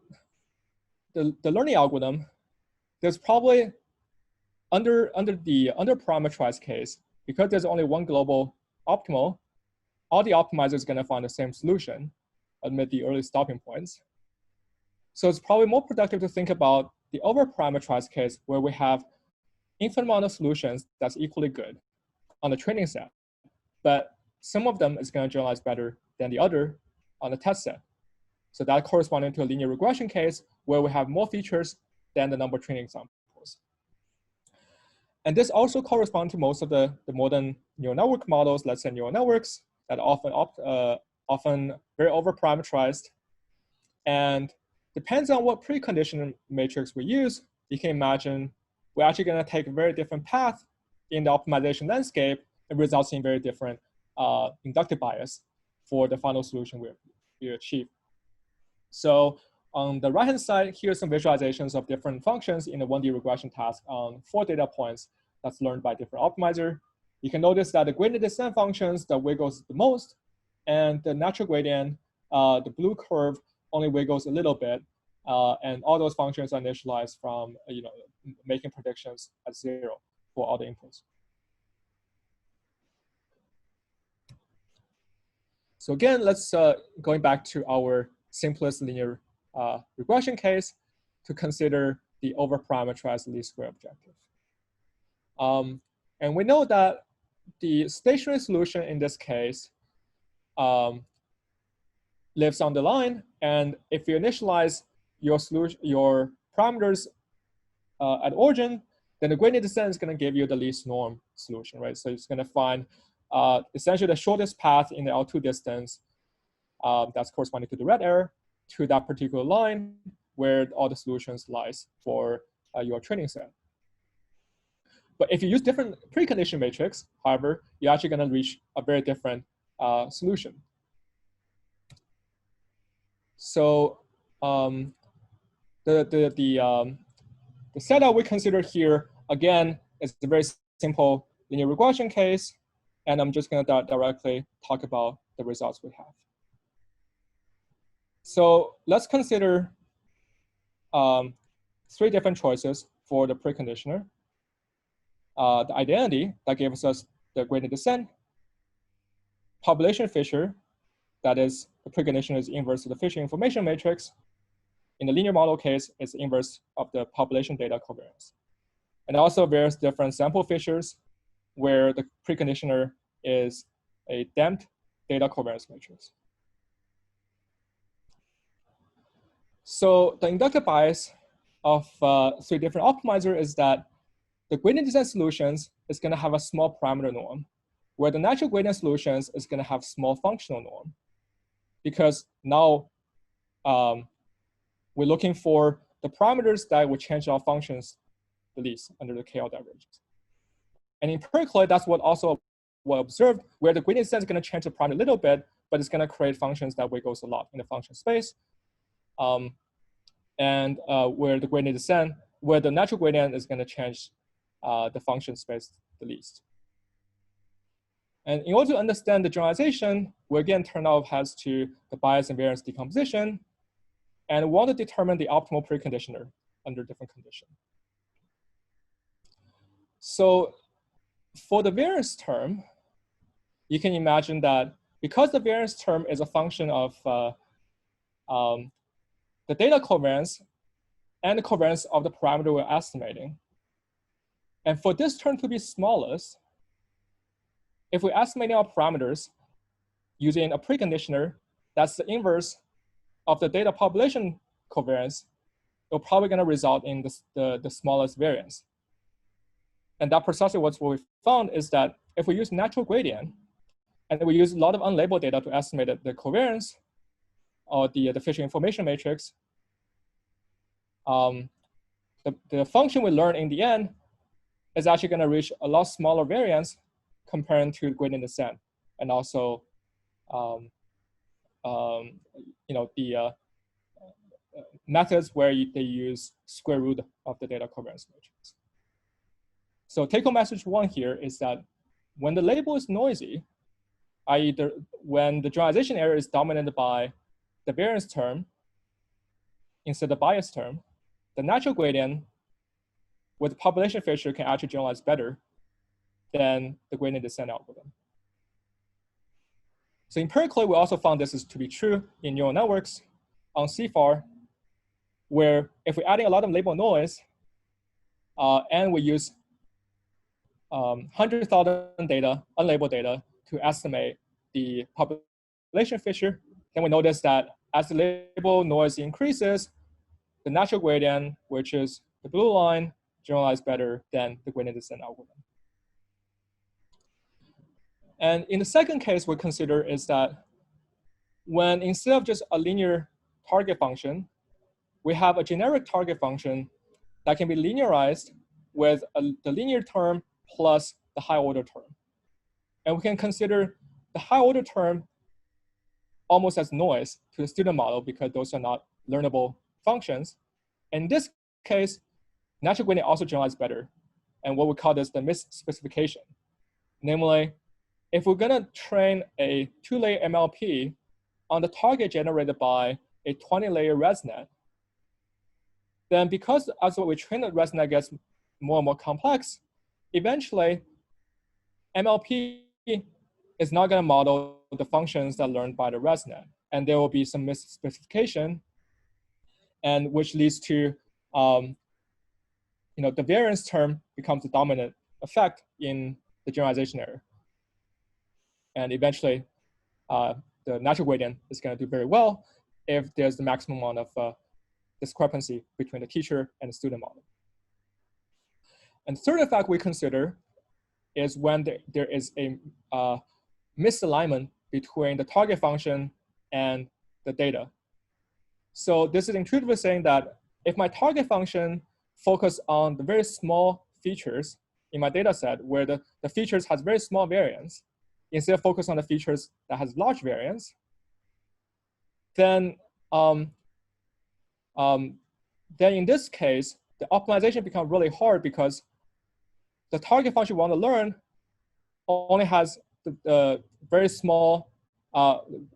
the learning algorithm, there's probably under the underparameterized case, because there's only one global optimal, all the optimizers are going to find the same solution amid the early stopping points. So it's probably more productive to think about the overparameterized case, where we have infinite amount of solutions that's equally good on the training set, but some of them is going to generalize better than the other on the test set. So that corresponding to a linear regression case where we have more features than the number of training examples. And this also corresponds to most of the modern neural network models, let's say neural networks, that are often very overparameterized. And depends on what precondition matrix we use, you can imagine we're actually going to take a very different path in the optimization landscape and results in very different inductive bias for the final solution we achieve. So on the right-hand side, here's some visualizations of different functions in a 1D regression task on 4 data points that's learned by different optimizer. You can notice that the gradient descent functions that wiggles the most, and the natural gradient, the blue curve, only wiggles a little bit, and all those functions are initialized from making predictions at 0 for all the inputs. So again, let's going back to our simplest linear regression case to consider the overparameterized least square objective. And we know that the stationary solution in this case lives on the line, and if you initialize your solution, your parameters at origin, then the gradient descent is going to give you the least norm solution, right? So it's going to find essentially the shortest path in the L2 distance that's corresponding to the red arrow to that particular line where all the solutions lies for your training set. But if you use different precondition matrix, however, you're actually going to reach a very different solution. So the setup we consider here, again, is very simple linear regression case, and I'm just going to directly talk about the results we have. So let's consider 3 different choices for the preconditioner. The identity that gives us the gradient descent, population Fisher, that is the preconditioner is inverse of the Fisher information matrix. In the linear model case, it's inverse of the population data covariance. And also various different sample Fishers where the preconditioner is a damped data covariance matrix. So the inductive bias of 3 different optimizers is that the gradient descent solutions is going to have a small parameter norm, where the natural gradient solutions is going to have small functional norm. Because now we're looking for the parameters that would change our functions the least under the KL divergence. And in percolate, that's what also was observed, where the gradient descent is going to change the parameter a little bit, but it's going to create functions that wiggles a lot in the function space. And where the gradient descent, where the natural gradient is going to change the function space the least. And in order to understand the generalization, we again turn our heads to the bias and variance decomposition, and want to determine the optimal preconditioner under different conditions. So for the variance term, you can imagine that because the variance term is a function of the data covariance and the covariance of the parameter we're estimating, and for this term to be smallest, if we're estimating our parameters using a preconditioner that's the inverse of the data population covariance, we're probably going to result in the smallest variance. And that precisely what we found is that if we use natural gradient, and we use a lot of unlabeled data to estimate the covariance or the Fisher information matrix, the function we learn in the end is actually going to reach a lot smaller variance comparing to gradient descent, and also the methods where they use square root of the data covariance matrix. So take-home message 1 here is that when the label is noisy, i.e. when the generalization error is dominated by the variance term instead of the bias term, the natural gradient with population Fisher can actually generalize better than the gradient descent algorithm. So empirically, we also found this is to be true in neural networks on CFAR, where if we're adding a lot of label noise and we use 100,000 data, unlabeled data, to estimate the population Fisher, then we notice that as the label noise increases, the natural gradient, which is the blue line, generalizes better than the gradient descent algorithm. And in the second case we consider is that when instead of just a linear target function, we have a generic target function that can be linearized with the linear term plus the high order term. And we can consider the high order term almost as noise to the student model because those are not learnable functions. In this case, natural gradient also generalizes better. And what we call this the misspecification. Namely, if we're going to train a 2-layer MLP on the target generated by a 20-layer ResNet, then because as we train the ResNet gets more and more complex, eventually MLP is not going to model the functions that are learned by the ResNet. And there will be some misspecification, and which leads to the variance term becomes the dominant effect in the generalization error. And eventually, the natural gradient is going to do very well if there's the maximum amount of discrepancy between the teacher and the student model. And the third effect we consider is when there is a misalignment between the target function and the data. So this is intuitively saying that if my target function focus on the very small features in my data set where the features has very small variance, instead of focus on the features that has large variance, then in this case, the optimization becomes really hard because the target function we want to learn only has the very small,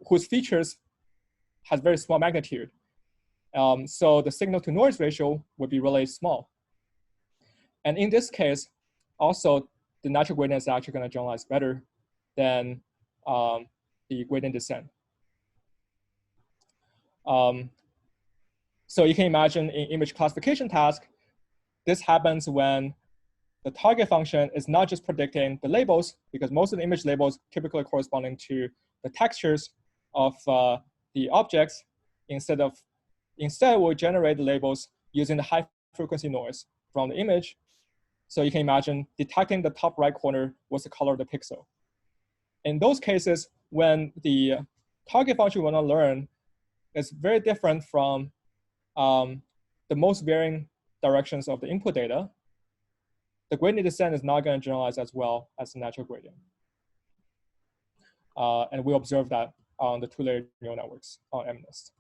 whose features has very small magnitude. So the signal to noise ratio would be really small. And in this case, also the natural gradient is actually going to generalize better than the gradient descent. So you can imagine in image classification task, this happens when the target function is not just predicting the labels, because most of the image labels typically corresponding to the textures of the objects. Instead, we'll generate the labels using the high frequency noise from the image. So you can imagine detecting the top right corner was the color of the pixel. In those cases, when the target function we want to learn is very different from the most varying directions of the input data, the gradient descent is not going to generalize as well as the natural gradient. And we observe that on the two-layer neural networks on MNIST.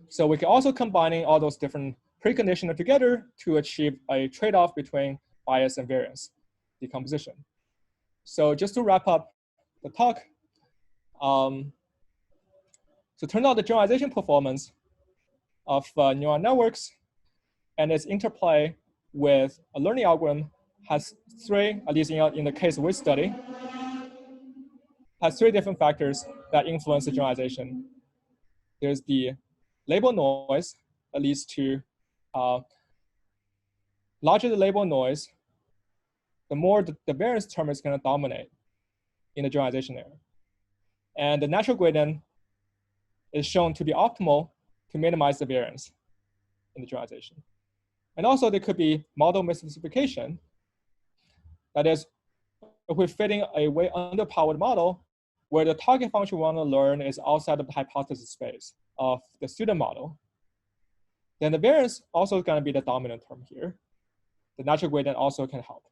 So we can also combining all those different preconditioners together to achieve a trade-off between bias and variance decomposition. So just to wrap up the talk, so turns out the generalization performance of neural networks and its interplay with a learning algorithm has three, at least in the case we study, has three different factors that influence the generalization. There's the label noise that leads to larger the label noise, the more the variance term is going to dominate in the generalization error. And the natural gradient is shown to be optimal to minimize the variance in the generalization. And also there could be model misclassification. That is, if we're fitting a way underpowered model where the target function we want to learn is outside of the hypothesis space of the student model, then the variance also is going to be the dominant term here. The natural gradient also can help.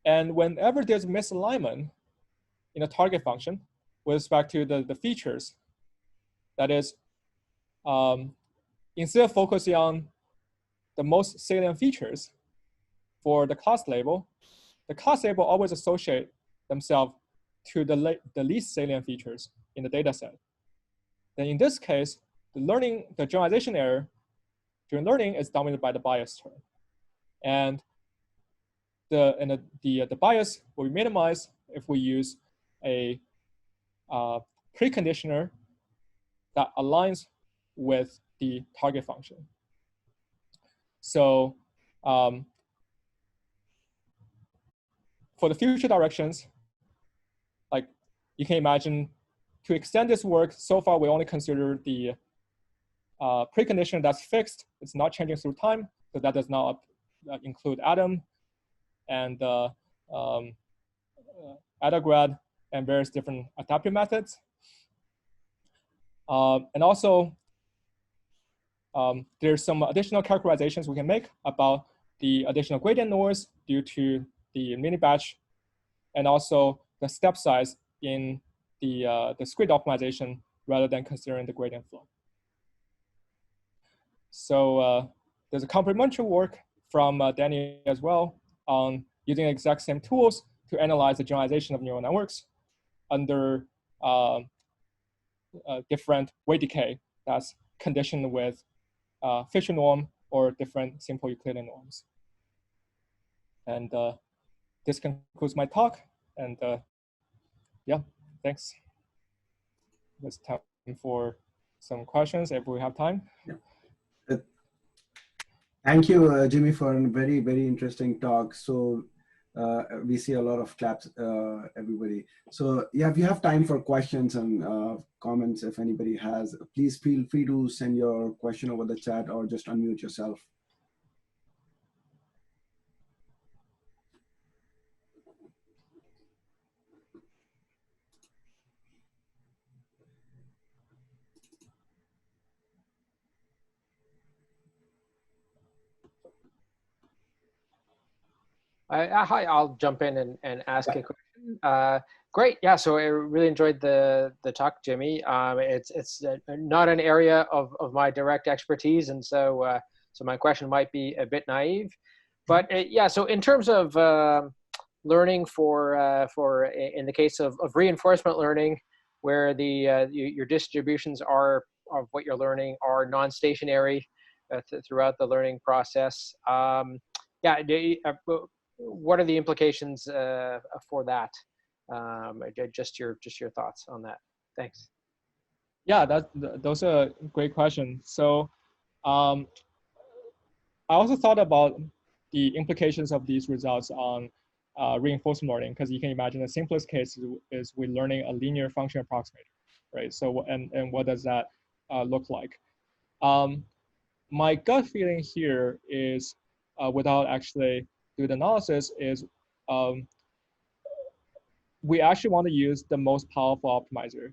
And whenever there's misalignment in a target function with respect to the features, that is, instead of focusing on the most salient features for the class label, the class label always associate themselves to the least salient features in the data set. Then in this case, the generalization error during learning is dominated by the bias term. And the bias will be minimized if we use a preconditioner that aligns with the target function. So for the future directions, like you can imagine, to extend this work, so far we only consider the precondition that's fixed. It's not changing through time, so that does not include Adam and AdaGrad and various different adaptive methods. And also, there's some additional characterizations we can make about the additional gradient noise due to the mini batch, and also the step size in the discrete optimization rather than considering the gradient flow. So there's a complementary work from Danny as well on using the exact same tools to analyze the generalization of neural networks under different weight decay that's conditioned with Fisher norm or different simple Euclidean norms. And this concludes my talk. And yeah, thanks. It's time for some questions if we have time. Yeah. Thank you, Jimmy, for a very, very interesting talk. So we see a lot of claps, everybody. So yeah, if you have time for questions and comments, if anybody has, please feel free to send your question over the chat or just unmute yourself. Hi, I'll jump in and ask a question. Great, yeah. So I really enjoyed the talk, Jimmy. It's not an area of my direct expertise, and so So my question might be a bit naive, but yeah. So in terms of learning in the case of reinforcement learning, where your distributions are of what you're learning are non-stationary throughout the learning process. Yeah, what are the implications for that? Just your thoughts on that. Thanks. Yeah, those are great questions. So I also thought about the implications of these results on reinforcement learning, because you can imagine the simplest case is we're learning a linear function approximator, right? So and what does that look like? My gut feeling here is, without actually doing the analysis, is we actually want to use the most powerful optimizer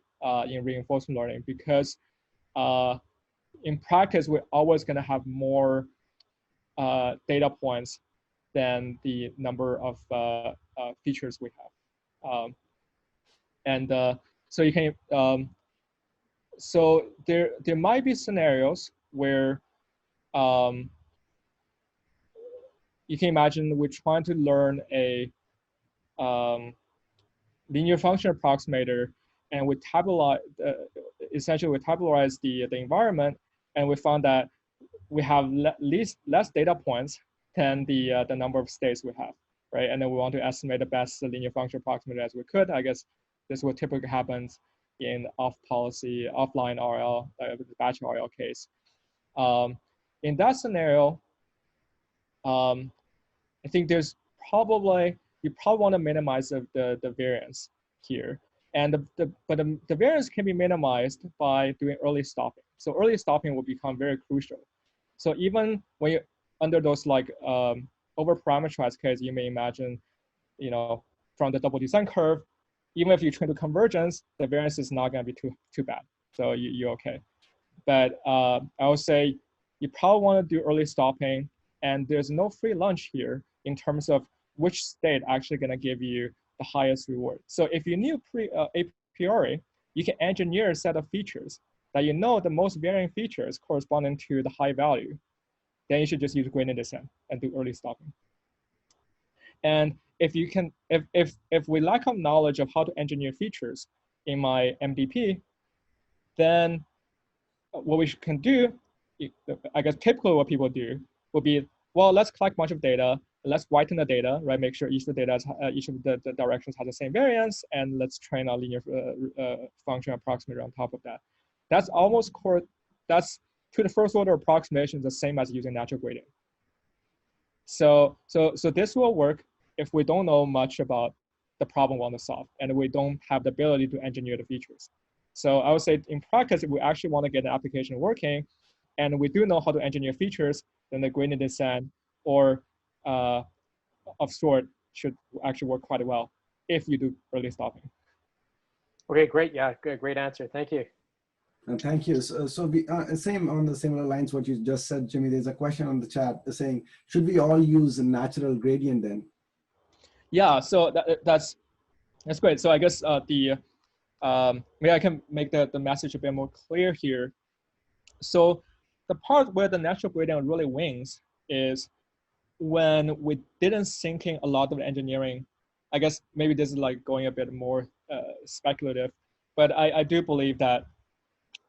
in reinforcement learning, because in practice, we're always going to have more data points than the number of features we have. So you can, so there might be scenarios where you can imagine we're trying to learn a linear function approximator, and we tabulate, essentially we tabularize the environment, and we found that we have less data points than the number of states we have, right? And then we want to estimate the best linear function approximator as we could. I guess this would typically happen in offline RL, the batch RL case. In that scenario, I think there's probably, you probably want to minimize the variance here. And the variance can be minimized by doing early stopping. So early stopping will become very crucial. So even when you're under those like over-parameterized case, you may imagine, you know, from the double descent curve, even if you train to convergence, the variance is not going to be too bad. So you're okay. But I would say you probably want to do early stopping, and there's no free lunch here in terms of which state actually going to give you the highest reward. So if you knew a priori, you can engineer a set of features that you know the most varying features corresponding to the high value. Then you should just use gradient descent and do early stopping. And if you can, if we lack of knowledge of how to engineer features in my MDP, then what we can do, I guess typically what people do would be, well, let's collect a bunch of data, let's whiten the data, right? Make sure each of the data, each of the directions has the same variance, and let's train a linear function approximator on top of that. That's almost that's to the first order approximation the same as using natural gradient. So this will work if we don't know much about the problem we want to solve, and we don't have the ability to engineer the features. So I would say in practice, if we actually want to get an application working, and we do know how to engineer features, then the gradient descent or of sort should actually work quite well if you do early stopping. Okay, great. Yeah, good, great answer. Thank you. Thank you. So we, same on the similar lines what you just said, Jimmy. There's a question on the chat saying, should we all use a natural gradient then? Yeah, so that's great. So I guess maybe I can make the message a bit more clear here. So the part where the natural gradient really wins is when we didn't sink in a lot of engineering. I guess maybe this is like going a bit more speculative, but I do believe that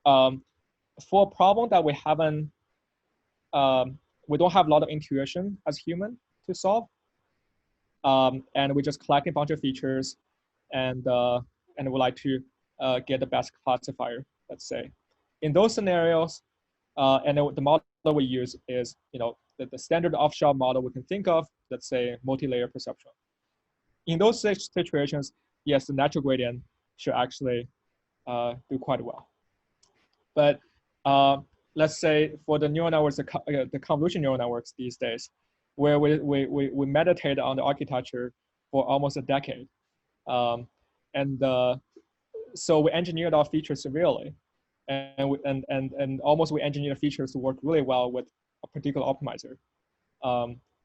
for a problem that we haven't, we don't have a lot of intuition as human to solve, and we just collect a bunch of features, and we like to get the best classifier, let's say. In those scenarios, and the model we use is, you know, the standard off-the-shelf model we can think of, let's say multi-layer perceptron. In those situations, yes, the natural gradient should actually do quite well. But let's say for the neural networks, the convolution neural networks these days, where we meditate on the architecture for almost a decade. So we engineered our features severely, and almost we engineered features to work really well with a particular optimizer.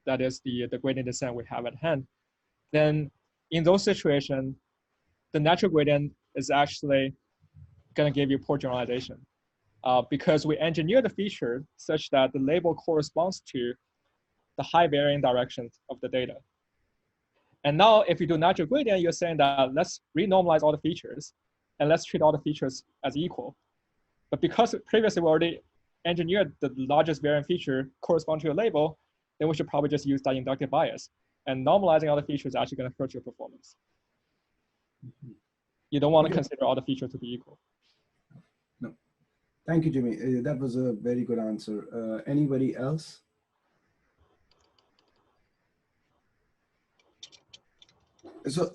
That is the gradient descent we have at hand. Then in those situations, the natural gradient is actually going to give you poor generalization. because we engineer the feature such that the label corresponds to the high varying directions of the data. And now if you do natural gradient, you're saying that let's renormalize all the features and let's treat all the features as equal. But because previously we already engineered the largest variant feature correspond to a label, then we should probably just use that inductive bias. And normalizing all the features is actually going to hurt your performance. You don't want to consider all the features to be equal. No. Thank you, Jimmy. That was a very good answer. Anybody else? So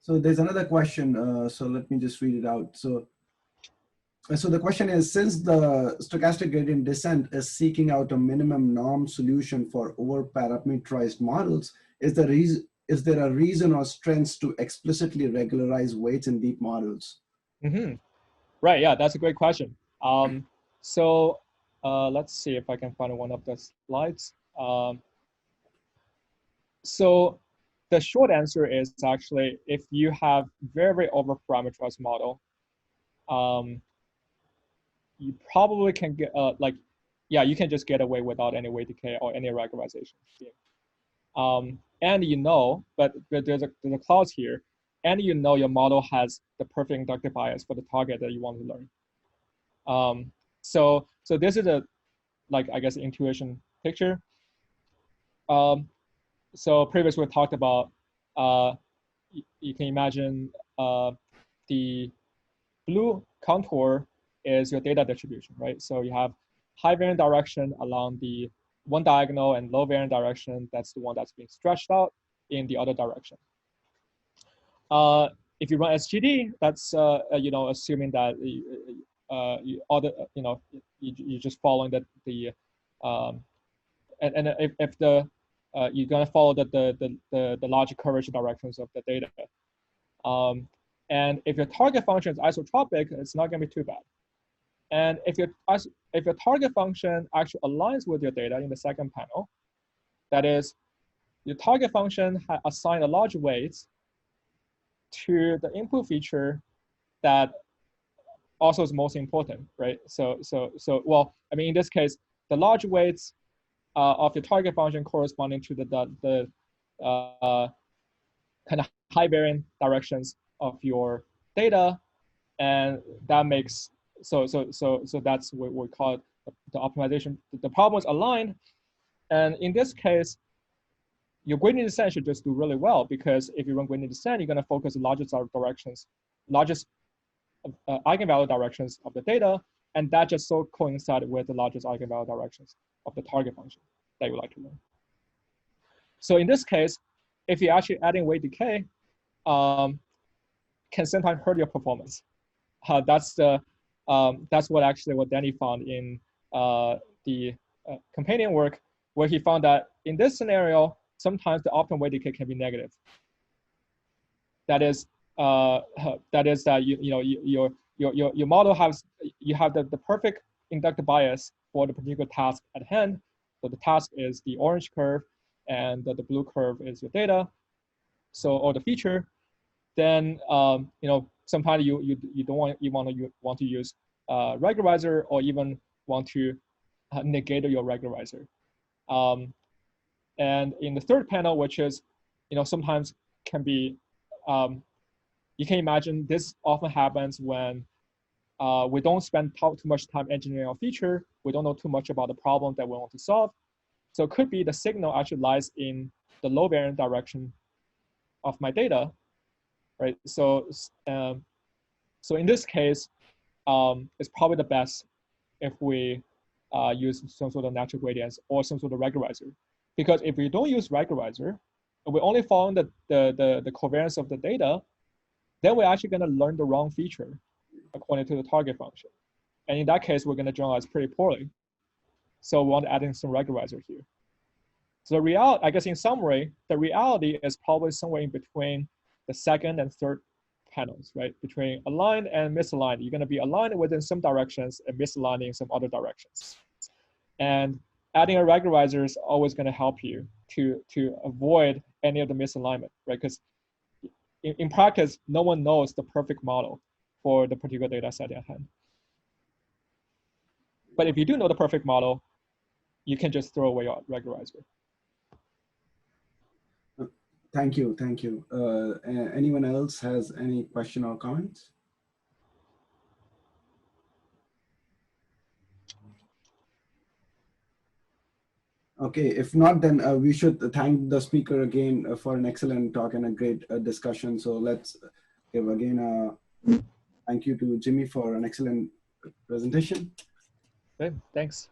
so there's another question. So let me just read it out. So the question is, since the stochastic gradient descent is seeking out a minimum norm solution for overparameterized models, is there a reason or strengths to explicitly regularize weights in deep models? Mm-hmm. Right, yeah, that's a great question. So let's see if I can find one of the slides. So the short answer is actually, if you have very overparameterized model, you probably can get you can just get away without any weight decay or any regularization. And but there's a clause here, and your model has the perfect inductive bias for the target that you want to learn. So this is I guess intuition picture. So previously we talked about you can imagine the blue contour is your data distribution, right? So you have high variant direction along the one diagonal and low variant direction. That's the one that's being stretched out in the other direction. If you run SGD, that's assuming that you're just following and if you're gonna follow the logic curvature directions of the data. And if your target function is isotropic, it's not going to be too bad. And if your target function actually aligns with your data in the second panel, that is, your target function assigned a large weights to the input feature that also is most important, right? So well, I mean, in this case, the large weights of your target function corresponding to the kind of high variant directions of your data, and that makes so that's what we call the optimization. The problem is aligned, and in this case, your gradient descent should just do really well, because if you run gradient descent, you're going to focus the largest eigenvalue directions of the data, and that just so coincide with the largest eigenvalue directions of the target function that you would like to learn. So in this case, if you're actually adding weight decay, can sometimes hurt your performance. That's what Danny found in the companion work, where he found that in this scenario, sometimes the optimal weight decay can be negative. That is that your model has the perfect inductive bias for the particular task at hand. So the task is the orange curve, and the blue curve is your data. So, or the feature. Then sometimes you want to use regularizer, or even want to negate your regularizer. And in the third panel, which is sometimes can be you can imagine this often happens when we don't spend too much time engineering a feature. We don't know too much about the problem that we want to solve. So it could be the signal actually lies in the low variant direction of my data, right? So in this case, it's probably the best if we use some sort of natural gradients or some sort of regularizer. Because if we don't use regularizer, and we only follow the covariance of the data, then we're actually going to learn the wrong feature according to the target function. And in that case, we're going to generalize pretty poorly. So we want to add in some regularizer here. So I guess in summary, the reality is probably somewhere in between the second and third panels, right? Between aligned and misaligned. You're going to be aligned within some directions and misaligned in some other directions. And adding a regularizer is always going to help you to avoid any of the misalignment, right? Because in practice, no one knows the perfect model for the particular data set at hand. But if you do know the perfect model, you can just throw away your regularizer. Thank you, thank you. Anyone else has any question or comments? Okay, if not, then we should thank the speaker again for an excellent talk and a great discussion. So let's give again a thank you to Jimmy for an excellent presentation. Okay, thanks.